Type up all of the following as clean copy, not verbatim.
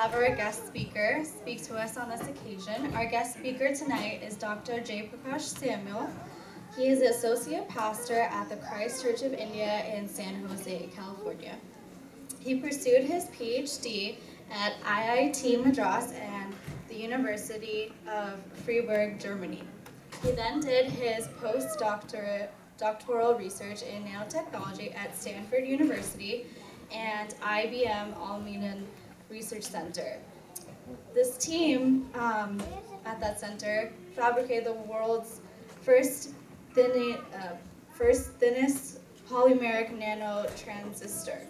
have our guest speaker speak to us on this occasion. Our guest speaker tonight is Dr. J. Prakash Samuel. He is the Associate Pastor at the Christ Church of India in San Jose, California. He pursued his PhD at IIT Madras and the University of Freiburg, Germany. He then did his postdoctoral research in nanotechnology at Stanford University and IBM Almaden Research Center. This team at that center fabricated the world's first thinnest polymeric nanotransistor.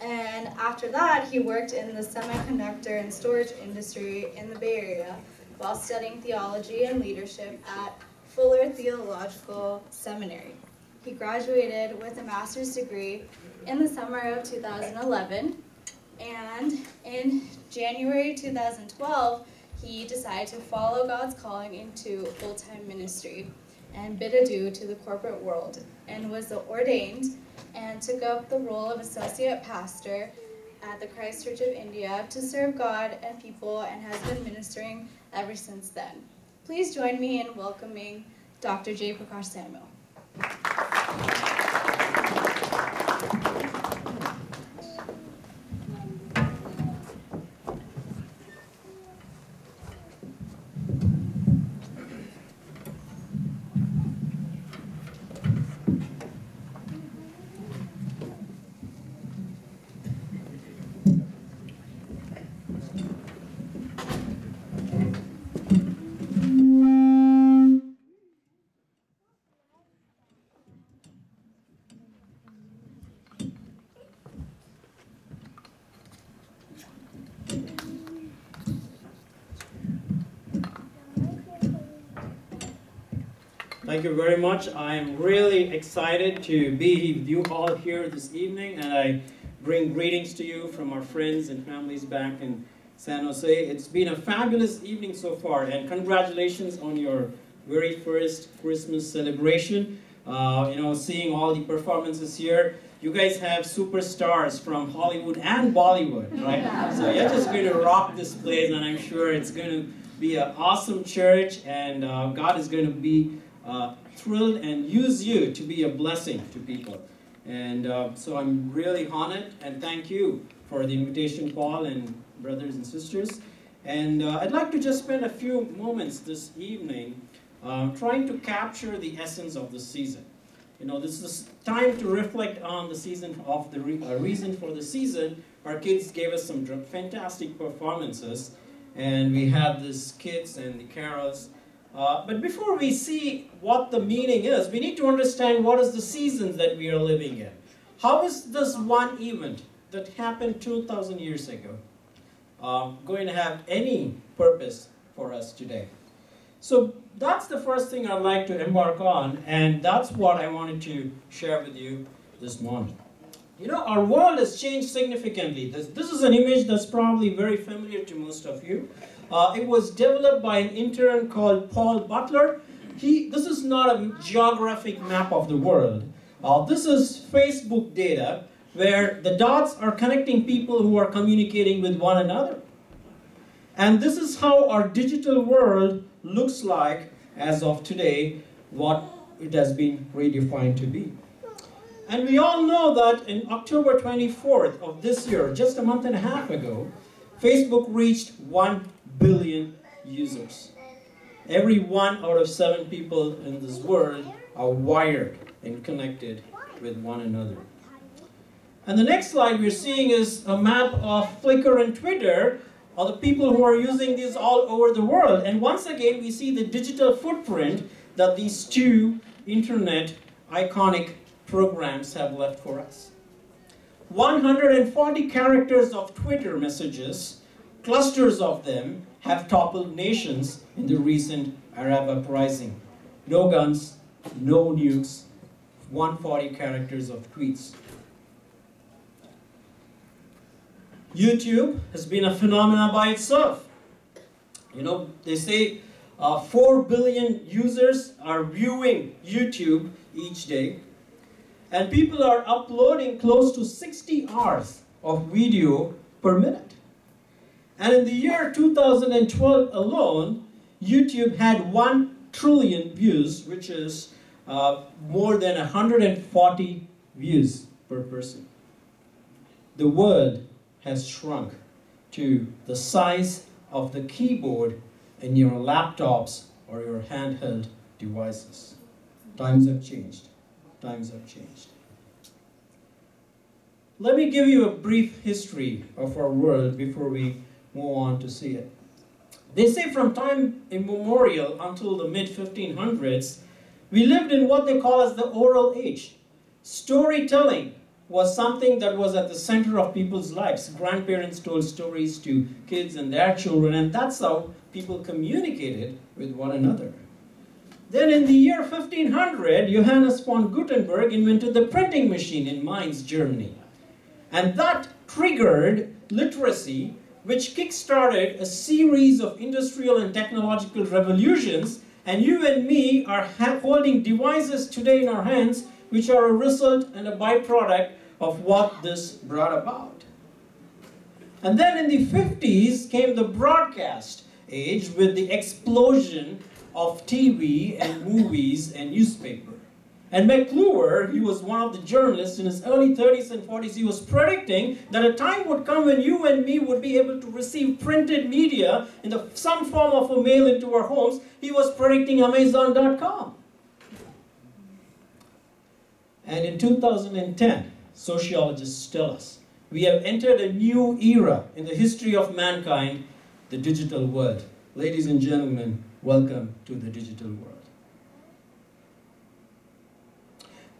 And after that, he worked in the semiconductor and storage industry in the Bay Area while studying theology and leadership at Fuller Theological Seminary. He graduated with a master's degree in the summer of 2011, and in January 2012, he decided to follow God's calling into full-time ministry and bid adieu to the corporate world, and was ordained and took up the role of associate pastor at the Christ Church of India to serve God and people, and has been ministering ever since then. Please join me in welcoming Dr. J. Prakash Samuel. Thank you very much. I'm really excited to be with you all here this evening, and I bring greetings to you from our friends and families back in San Jose. It's been a fabulous evening so far, and congratulations on your very first Christmas celebration. Seeing all the performances here. You guys have superstars from Hollywood and Bollywood, right? So you're just going to rock this place, and I'm sure it's going to be an awesome church, and God is going to be thrilled and use you to be a blessing to people. And so I'm really honored, and thank you for the invitation, Paul and brothers and sisters. And I'd like to just spend a few moments this evening trying to capture the essence of the season. This is time to reflect on the season of the reason for the season. Our kids gave us some fantastic performances, and we had the skits and the carols. But before we see what the meaning is, we need to understand what is the season that we are living in. How is this one event that happened 2,000 years ago going to have any purpose for us today? So that's the first thing I'd like to embark on, and that's what I wanted to share with you this morning. Our world has changed significantly. This is an image that's probably very familiar to most of you. It was developed by an intern called Paul Butler. This is not a geographic map of the world. This is Facebook data where the dots are connecting people who are communicating with one another. And this is how our digital world looks like as of today, what it has been redefined to be. And we all know that in October 24th of this year, just a month and a half ago, Facebook reached 1 billion users. Every 1 out of 7 people in this world are wired and connected with one another. And the next slide we're seeing is a map of Flickr and Twitter, or the people who are using these all over the world. And once again, we see the digital footprint that these two internet iconic programs have left for us. 140 characters of Twitter messages, clusters of them, have toppled nations in the recent Arab uprising. No guns, no nukes, 140 characters of tweets. YouTube has been a phenomenon by itself. They say 4 billion users are viewing YouTube each day. And people are uploading close to 60 hours of video per minute. And in the year 2012 alone, YouTube had 1 trillion views, which is more than 140 views per person. The world has shrunk to the size of the keyboard in your laptops or your handheld devices. Times have changed. Times have changed. Let me give you a brief history of our world before we move on to see it. They say from time immemorial until the mid-1500s, we lived in what they call as the oral age. Storytelling was something that was at the center of people's lives. Grandparents told stories to kids and their children, and that's how people communicated with one another. Then in the year 1500, Johannes von Gutenberg invented the printing machine in Mainz, Germany. And that triggered literacy, which kick-started a series of industrial and technological revolutions, and you and me are holding devices today in our hands which are a result and a byproduct of what this brought about. And then in the 50s came the broadcast age with the explosion of TV and movies and newspaper. And McClure, he was one of the journalists in his early 30s and 40s, he was predicting that a time would come when you and me would be able to receive printed media in some form of a mail into our homes. He was predicting Amazon.com. And in 2010, sociologists tell us, we have entered a new era in the history of mankind, the digital world. Ladies and gentlemen, welcome to the digital world.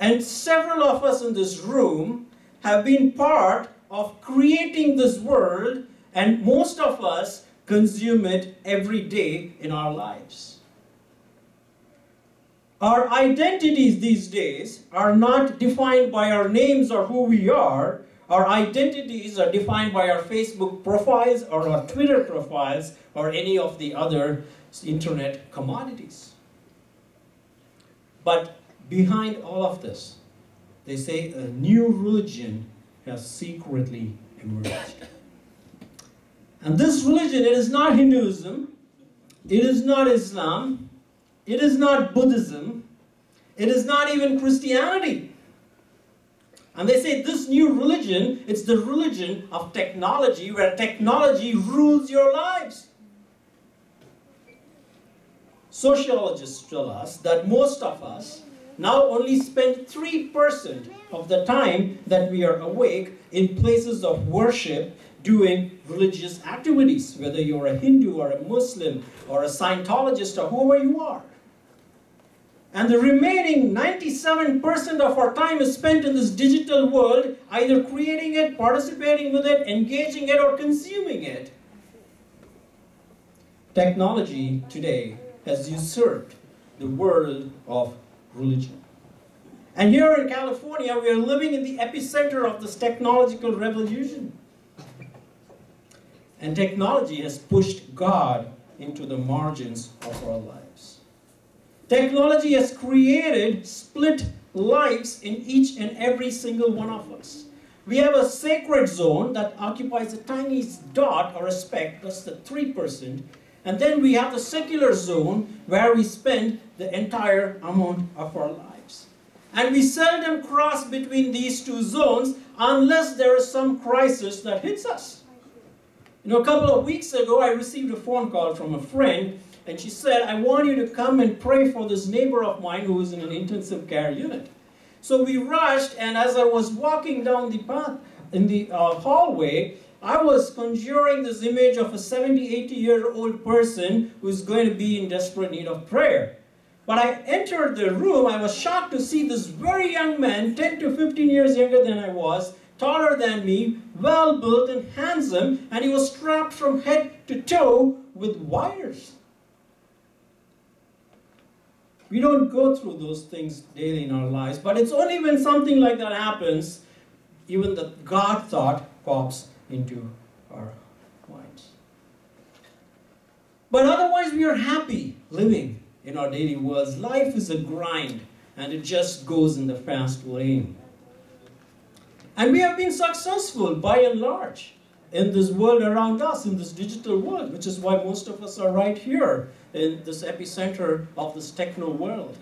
And several of us in this room have been part of creating this world, and most of us consume it every day in our lives. Our identities these days are not defined by our names or who we are. Our identities are defined by our Facebook profiles or our Twitter profiles or any of the other internet commodities. But behind all of this, they say a new religion has secretly emerged. And this religion, it is not Hinduism, it is not Islam, it is not Buddhism, it is not even Christianity. And they say this new religion, it's the religion of technology, where technology rules your lives. Sociologists tell us that most of us now only spend 3% of the time that we are awake in places of worship doing religious activities, whether you're a Hindu or a Muslim or a Scientologist or whoever you are. And the remaining 97% of our time is spent in this digital world, either creating it, participating with it, engaging it, or consuming it. Technology today has usurped the world of religion. And here in California, we are living in the epicenter of this technological revolution. And technology has pushed God into the margins of our lives. Technology has created split lives in each and every single one of us. We have a sacred zone that occupies a tiny dot or a speck, that's the 3%. And then we have the secular zone where we spend the entire amount of our lives. And we seldom cross between these two zones unless there is some crisis that hits us. You know, a couple of weeks ago, I received a phone call from a friend, and she said, I want you to come and pray for this neighbor of mine who is in an intensive care unit. So we rushed, and as I was walking down the path in the hallway, I was conjuring this image of a 70, 80-year-old person who's going to be in desperate need of prayer. But I entered the room, I was shocked to see this very young man, 10 to 15 years younger than I was, taller than me, well-built and handsome, and he was strapped from head to toe with wires. We don't go through those things daily in our lives, but it's only when something like that happens, even the God thought pops into our minds. But otherwise, we are happy living in our daily worlds. Life is a grind, and it just goes in the fast lane. And we have been successful by and large. in this world around us, in this digital world, which is why most of us are right here in this epicenter of this techno world.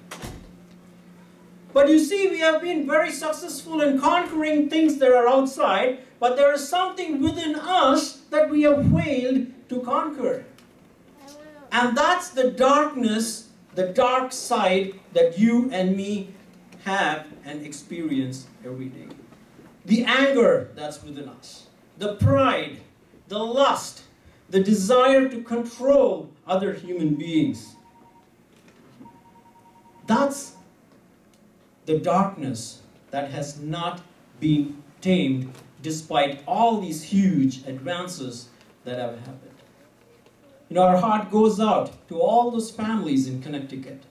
But you see, we have been very successful in conquering things that are outside, but there is something within us that we have failed to conquer. And that's the darkness, the dark side that you and me have and experience every day. The anger that's within us, the pride, the lust, the desire to control other human beings. That's the darkness that has not been tamed despite all these huge advances that have happened. Our heart goes out to all those families in Connecticut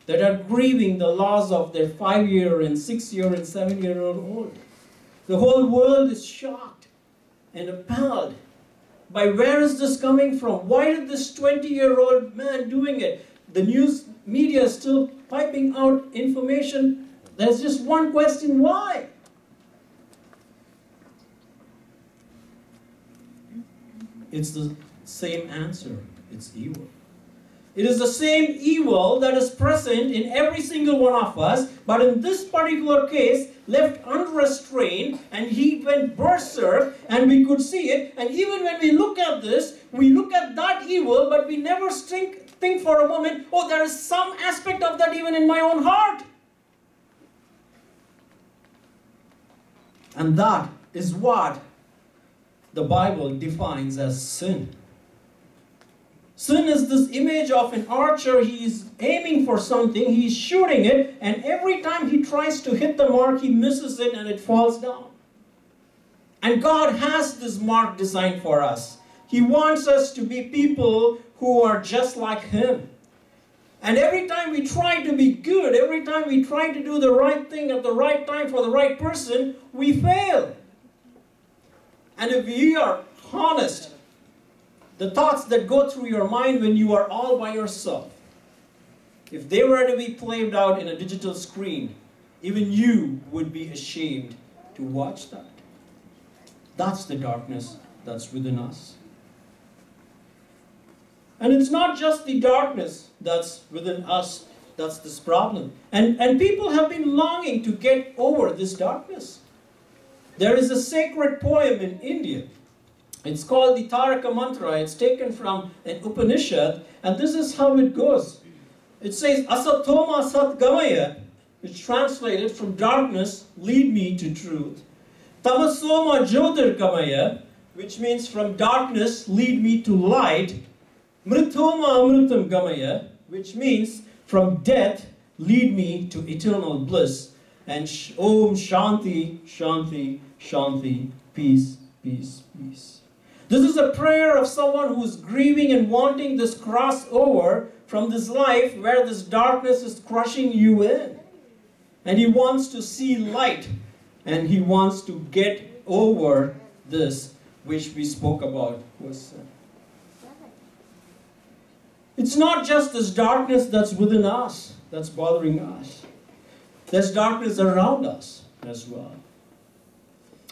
that are grieving the loss of their 5-year and 6-year and 7-year-old. The whole world is shocked and appalled by where is this coming from? Why did this 20-year-old man doing it? The news media is still piping out information. There's just one question, why? It's the same answer. It's evil. It is the same evil that is present in every single one of us, but in this particular case, left unrestrained, and he went berserk, and we could see it. And even when we look at this, we look at that evil, but we never think for a moment, oh, there is some aspect of that even in my own heart. And that is what the Bible defines as sin. Sin is this image of an archer. He is aiming for something, he is shooting it, and every time he tries to hit the mark, he misses it and it falls down. And God has this mark designed for us. He wants us to be people who are just like Him. And every time we try to be good, every time we try to do the right thing at the right time for the right person, we fail. And if we are honest, the thoughts that go through your mind when you are all by yourself, if they were to be played out in a digital screen, even you would be ashamed to watch that. That's the darkness that's within us. And it's not just the darkness that's within us that's this problem. And people have been longing to get over this darkness. There is a sacred poem in India. It's called the Taraka Mantra. It's taken from an Upanishad, and this is how it goes. It says, Asatoma Sat Gamaya, which translated from darkness, lead me to truth. Tamasoma Jyotir Gamaya, which means from darkness, lead me to light. Mritoma Amritam Gamaya, which means from death, lead me to eternal bliss. And Om Shanti, Shanti, Shanti, peace, peace, peace. This is a prayer of someone who is grieving and wanting this crossover from this life where this darkness is crushing you in. And he wants to see light, and he wants to get over this which we spoke about was sin. It's not just this darkness that's within us that's bothering us. There's darkness around us as well.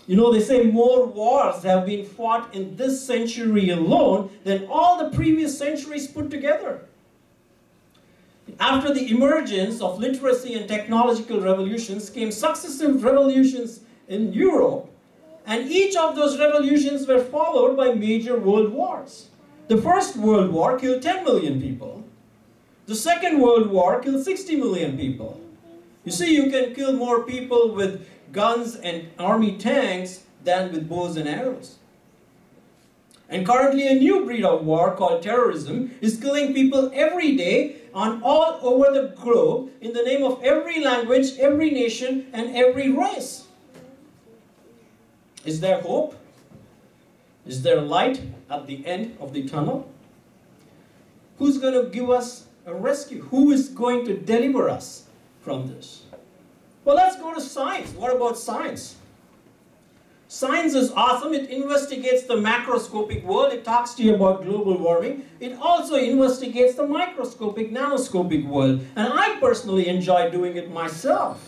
They say more wars have been fought in this century alone than all the previous centuries put together. After the emergence of literacy and technological revolutions came successive revolutions in Europe, and each of those revolutions were followed by major world wars. The First World War killed 10 million people. The Second World War killed 60 million people. You see, you can kill more people with guns and army tanks than with bows and arrows. And currently a new breed of war called terrorism is killing people every day on all over the globe in the name of every language, every nation, and every race. Is there hope? Is there light at the end of the tunnel? Who's going to give us a rescue? Who is going to deliver us from this? Well, let's go to science. What about science? Science is awesome. It investigates the macroscopic world. It talks to you about global warming. It also investigates the microscopic, nanoscopic world. And I personally enjoy doing it myself.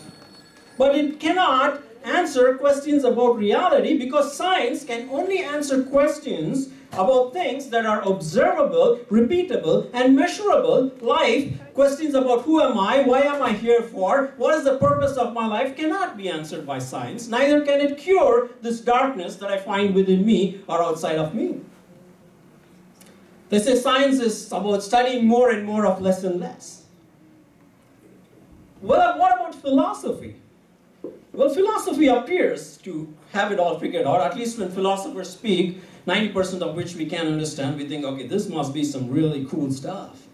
But it cannot answer questions about reality, because science can only answer questions about things that are observable, repeatable, and measurable. Life, questions about who am I, why am I here for, what is the purpose of my life, cannot be answered by science. Neither can it cure this darkness that I find within me or outside of me. They say science is about studying more and more of less and less. Well, what about philosophy? Well, philosophy appears to have it all figured out. At least when philosophers speak, 90% of which we can understand, we think, okay, this must be some really cool stuff.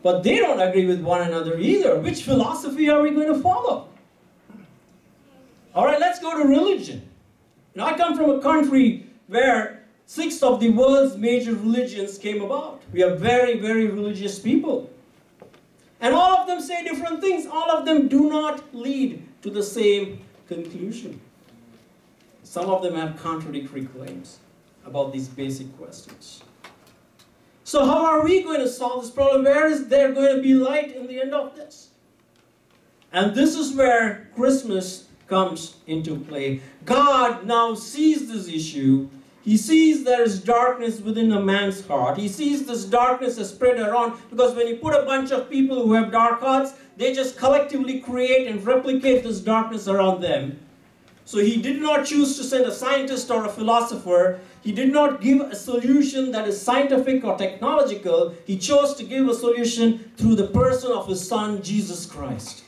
But they don't agree with one another either. Which philosophy are we going to follow? All right, let's go to religion. Now, I come from a country where 6 of the world's major religions came about. We are very, very religious people. And all of them say different things. All of them do not lead to the same conclusion. Some of them have contradictory claims about these basic questions. So how are we going to solve this problem? Where is there going to be light in the end of this? And this is where Christmas comes into play. God now sees this issue. He sees there is darkness within a man's heart. He sees this darkness is spread around, because when you put a bunch of people who have dark hearts, they just collectively create and replicate this darkness around them. So he did not choose to send a scientist or a philosopher. He did not give a solution that is scientific or technological. He chose to give a solution through the person of his Son, Jesus Christ.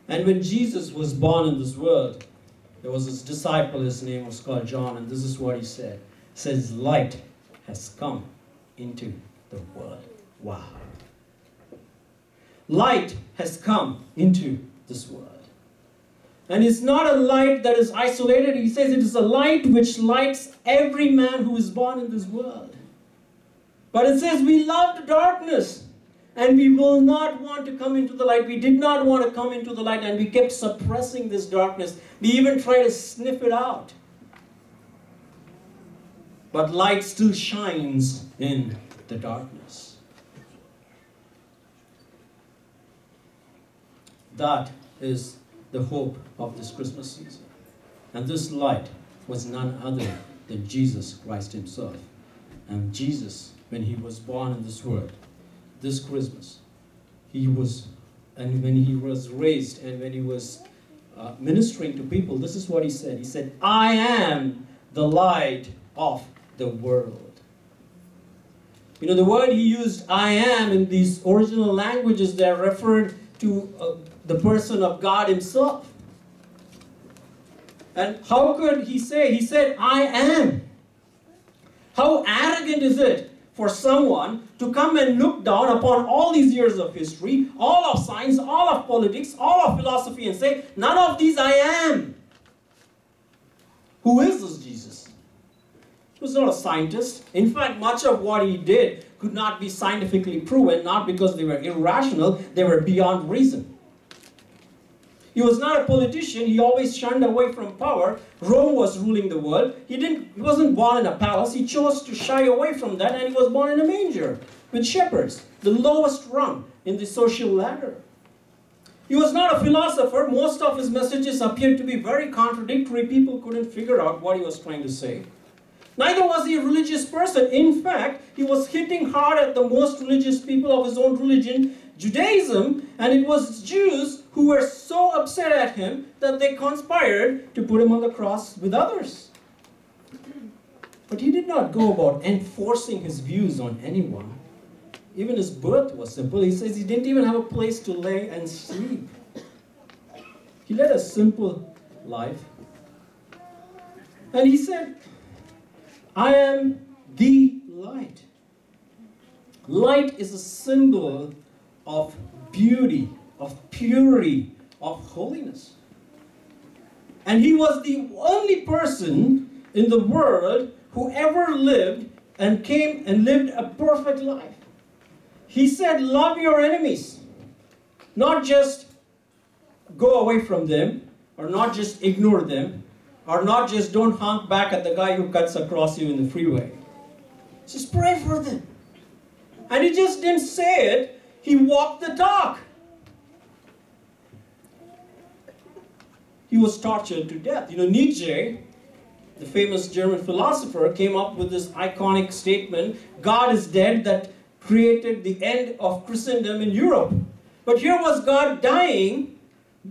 And when Jesus was born in this world, there was this disciple, his name was called John, and this is what he said. He says, light has come into the world. Wow. Light has come into this world. And it's not a light that is isolated. He says it is a light which lights every man who is born in this world. But it says we loved darkness, and we will not want to come into the light. We did not want to come into the light, and we kept suppressing this darkness. We even tried to sniff it out. But light still shines in the darkness. That is the hope of this Christmas season. And this light was none other than Jesus Christ himself. And Jesus, when he was born in this world, this Christmas, and when he was raised and when he was ministering to people, this is what he said. He said, I am the light of the world. You know, the word he used, I am, in these original languages, they're referred to the person of God himself. And how could he say? He said, I am. How arrogant is it for someone to come and look down upon all these years of history, all of science, all of politics, all of philosophy, and say, none of these I am. Who is this Jesus? He was not a scientist. In fact, much of what he did could not be scientifically proven, not because they were irrational, they were beyond reason. He was not a politician. He always shunned away from power. Rome was ruling the world. He wasn't born in a palace. He chose to shy away from that, and he was born in a manger with shepherds, the lowest rung in the social ladder. He was not a philosopher. Most of his messages appeared to be very contradictory. People couldn't figure out what he was trying to say. Neither was he a religious person. In fact, he was hitting hard at the most religious people of his own religion, Judaism, and it was Jews who were so upset at him that they conspired to put him on the cross with others. But he did not go about enforcing his views on anyone. Even his birth was simple. He says he didn't even have a place to lay and sleep. He led a simple life. And he said, I am the light. Light is a symbol of beauty, of purity, of holiness. And he was the only person in the world who ever lived and came and lived a perfect life. He said, love your enemies. Not just go away from them, or not just ignore them, or not just don't honk back at the guy who cuts across you in the freeway. Just pray for them. And he just didn't say it, he walked the talk. he was tortured to death. Nietzsche, the famous German philosopher, came up with this iconic statement, God is dead, that created the end of Christendom in Europe. But here was God dying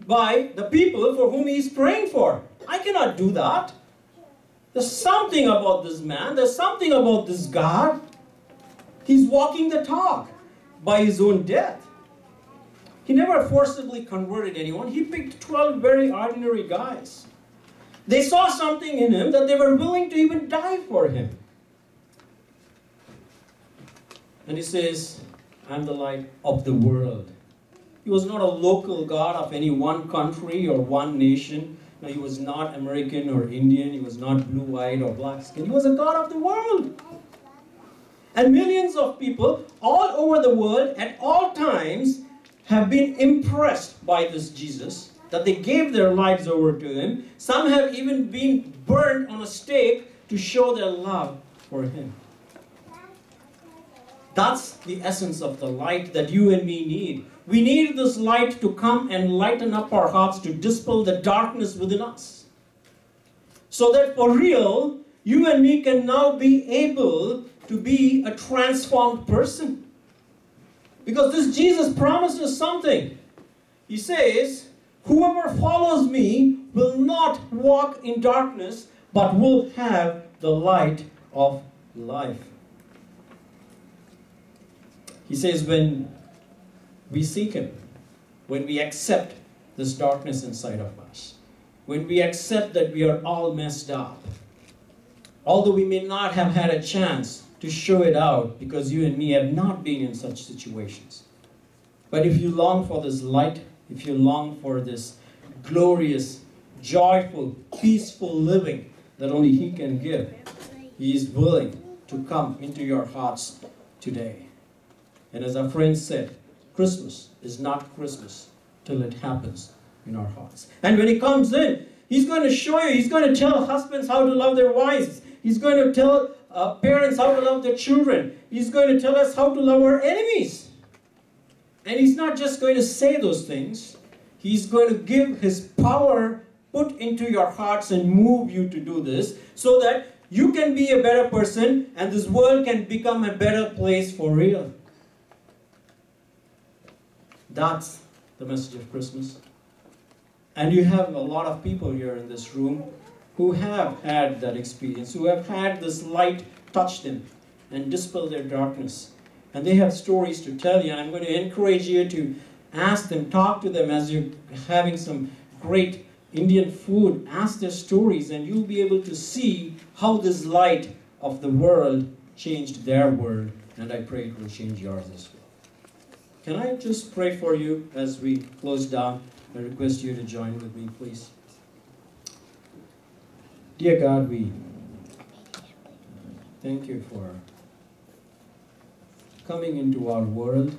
by the people for whom he is praying for. I cannot do that. There's something about this man. There's something about this God. He's walking the talk by his own death. He never forcibly converted anyone. He picked 12 very ordinary guys. They saw something in him that they were willing to even die for him. And he says, I'm the light of the world. He was not a local God of any one country or one nation. No, he was not American or Indian. He was not blue-eyed or black-skinned. He was a God of the world. And millions of people all over the world at all times have been impressed by this Jesus, that they gave their lives over to him. Some have even been burned on a stake to show their love for him. That's the essence of the light that you and me need. We need this light to come and lighten up our hearts, to dispel the darkness within us. So that for real, you and me can now be able to be a transformed person. Because this Jesus promises something. He says, whoever follows me will not walk in darkness, but will have the light of life. He says, when we seek him, when we accept this darkness inside of us, when we accept that we are all messed up, although we may not have had a chance to show it out because you and me have not been in such situations. But if you long for this light, if you long for this glorious, joyful, peaceful living that only he can give, he is willing to come into your hearts today. And as our friend said, Christmas is not Christmas till it happens in our hearts. And when he comes in, he's going to show you, he's going to tell husbands how to love their wives. He's going to tell parents how to love their children. He's going to tell us how to love our enemies. And he's not just going to say those things. He's going to give his power put into your hearts and move you to do this so that you can be a better person and this world can become a better place for real. That's the message of Christmas. And you have a lot of people here in this room who have had that experience, who have had this light touch them and dispel their darkness. And they have stories to tell you. And I'm going to encourage you to ask them, talk to them as you're having some great Indian food. Ask their stories and you'll be able to see how this light of the world changed their world. And I pray it will change yours as well. Can I just pray for you as we close down? I request you to join with me, please. Dear God, we thank you for coming into our world.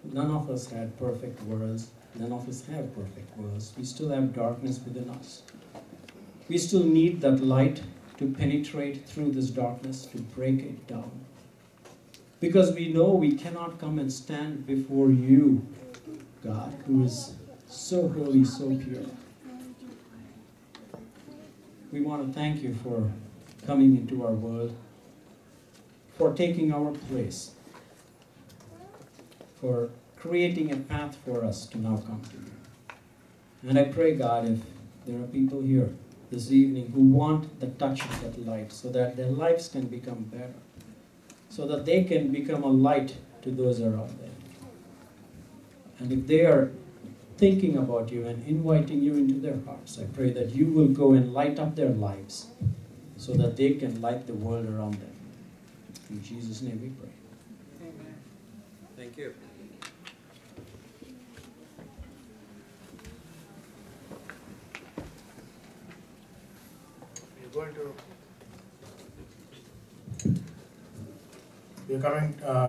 None of us had perfect worlds. None of us have perfect worlds. We still have darkness within us. We still need that light to penetrate through this darkness, to break it down. Because we know we cannot come and stand before you, God, who is so holy, so pure. We want to thank you for coming into our world, for taking our place, for creating a path for us to now come to you. And I pray, God, if there are people here this evening who want the touch of that light so that their lives can become better, so that they can become a light to those around them. And if they are thinking about you and inviting you into their hearts, I pray that you will go and light up their lives so that they can light the world around them. In Jesus' name we pray. Amen. Thank you. We're coming